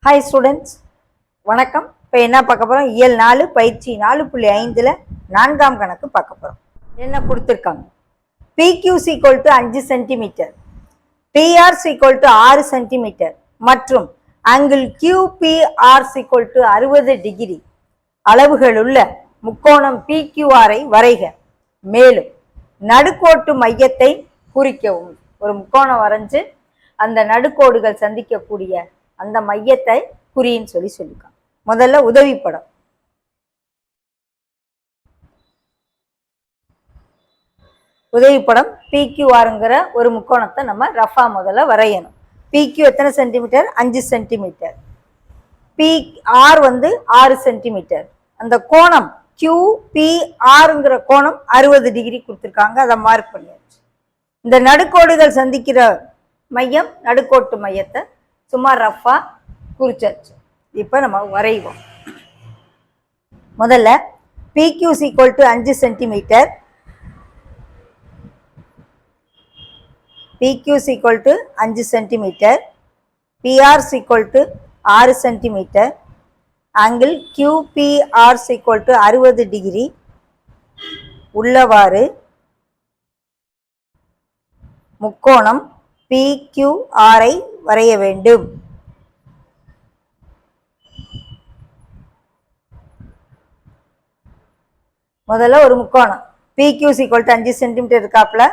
Hi students, வணக்கம். இப்போ என்ன பார்க்க போகிறோம்? இயல் 4 பயிற்சி 4.5 4ஆம் கணக்கு பார்க்க போகிறோம். என்ன கொடுத்துருக்காங்க? PQ = 5 சென்டிமீட்டர், PR = 6 சென்டிமீட்டர் மற்றும் ஆங்கிள் QPR = 60 டிகிரி அளவுகளுள்ள முக்கோணம் PQR ஐ வரைக. மேலும் நடுக்கோட்டு மையத்தை குறிக்கவும். ஒரு முக்கோணம் வரைஞ்சு அந்த நடுக்கோடுகள் சந்திக்கக்கூடிய அந்த மையத்தை குறின்னு சொல்லியிருக்காங்க. முதல்ல உதவிப்படம். உதவிப்படம் PQRங்கிற ஒரு முக்கோணத்தை நம்ம ரஃபா முதல்ல வரையணும். PQ எத்தனை சென்டிமீட்டர்? 5 சென்டிமீட்டர். PR 6 centimetre. அந்த கோணம் QPRங்கிற கோணம் 60 டிகிரி கொடுத்துருக்காங்க. அதை மார்க் பண்ணியாச்சு. இந்த நடுக்கோடுகள் சந்திக்கிற மையம், நடுக்கோட்டு மையத்தை சும்மா ரஃபா குறிச்சாச்சு. இப்போ நம்ம வரைவோம். முதல்ல PQ = 5 centimetre, PQ = 5 centimetre, PR = 6 centimetre, angle QPR = 60 degree உள்ளவாறு முக்கோணம் PQR ஐ வரைய வேண்டும். முதல்ல ஒரு முக்கோணம் PQ = 5 சென்டிமீட்டர் இருக்காப்புல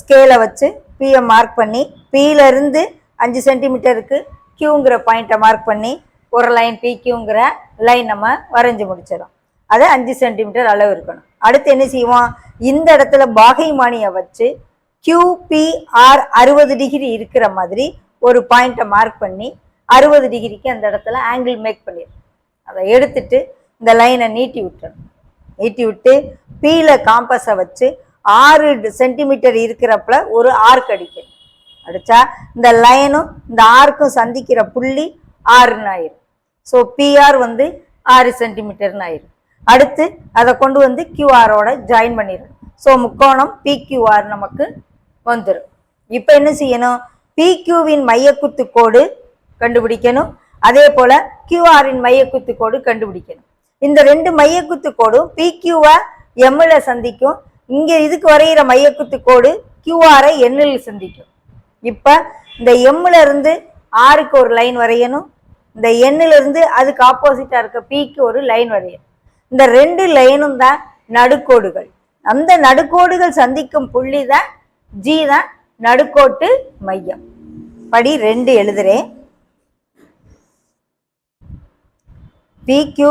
ஸ்கேலை வச்சு P மார்க் பண்ணி, Pல இருந்து 5 சென்டிமீட்டருக்கு Qங்கிற பாயிண்ட்டை மார்க் பண்ணி ஒரு லைன் PQங்கிற லைன் நம்ம வரைஞ்சி முடிச்சிடும். அது 5 சென்டிமீட்டர் அளவு இருக்கணும். அடுத்து என்ன செய்வோம்? இந்த இடத்துல பாகைமானியை வச்சு QPR 60 டிகிரி இருக்கிற மாதிரி ஒரு பாயிண்ட்டை மார்க் பண்ணி 60 டிகிரிக்கு அந்த இடத்துல ஆங்கிள் மேக் பண்ணிடும். அதை எடுத்துட்டு இந்த லைனை நீட்டி விட்டுறணும். நீட்டி விட்டு Pல காம்பஸை வச்சு 6 சென்டிமீட்டர் இருக்கிறப்பல ஒரு ஆர்க் அடிக்கணும். அடிச்சா இந்த லைனும் இந்த ஆர்க்கும் சந்திக்கிற புள்ளி 6ன்னு ஆயிரும். ஸோ PR 6 சென்டிமீட்டர்னு ஆயிரும். அடுத்து அதை கொண்டு QRோட ஜாயின் பண்ணிடணும். ஸோ முக்கோணம் PQR நமக்கு வந்துடும். இப்போ என்ன செய்யணும்? PQவின் மையக்குத்து கோடு கண்டுபிடிக்கணும். அதே போல QRின் மையக்குத்து கோடு கண்டுபிடிக்கணும். இந்த ரெண்டு மையக்குத்து கோடும் PQவை Mல சந்திக்கும். இங்க இதுக்கு வரைகிற மையக்குத்து கோடு QRஐ Nல் சந்திக்கும். இப்ப இந்த Mல இருந்து Rக்கு ஒரு லைன் வரையணும். இந்த Nல இருந்து அதுக்கு ஆப்போசிட்டா இருக்க Pக்கு ஒரு லைன் வரையணும். இந்த ரெண்டு லைனும் தான் நடுக்கோடுகள். அந்த நடுக்கோடுகள் சந்திக்கும் புள்ளி தான் G தான் நடுக்கோட்டு மையம். படி 2 எழுதுறேன். PQ,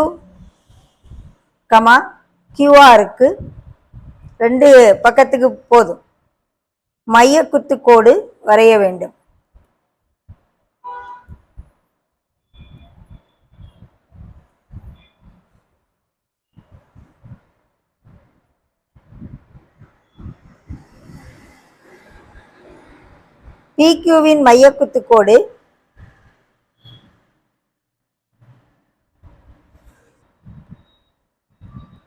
QRக்கு 2 பக்கத்துக்கு போதும் மையக்குத்து கோடு வரைய வேண்டும். PQவின் மையக்குத்து கோடு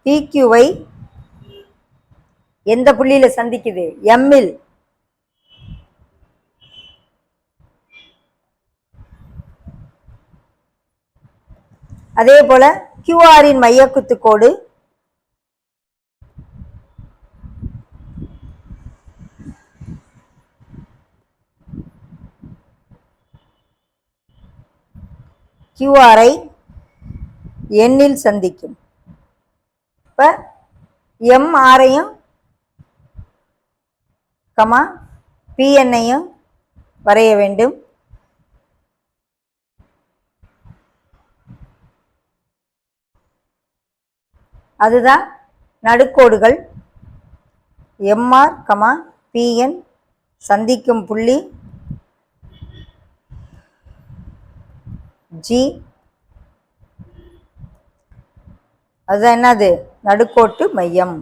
PQவை எந்த புள்ளியில சந்திக்குது? Mல். அதே போல QRின் மையக்குத்து கோடு QRஐ Nல் சந்திக்கும். இப்ப MRஐயும் PNஐயும் வரைய வேண்டும். அதுதான் நடுக்கோடுகள். MR, PN சந்திக்கும் புள்ளி G. அது என்னது? நடுக்கோட்டு மையம்.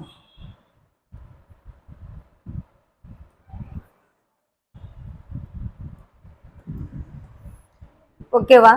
ஓகேவா?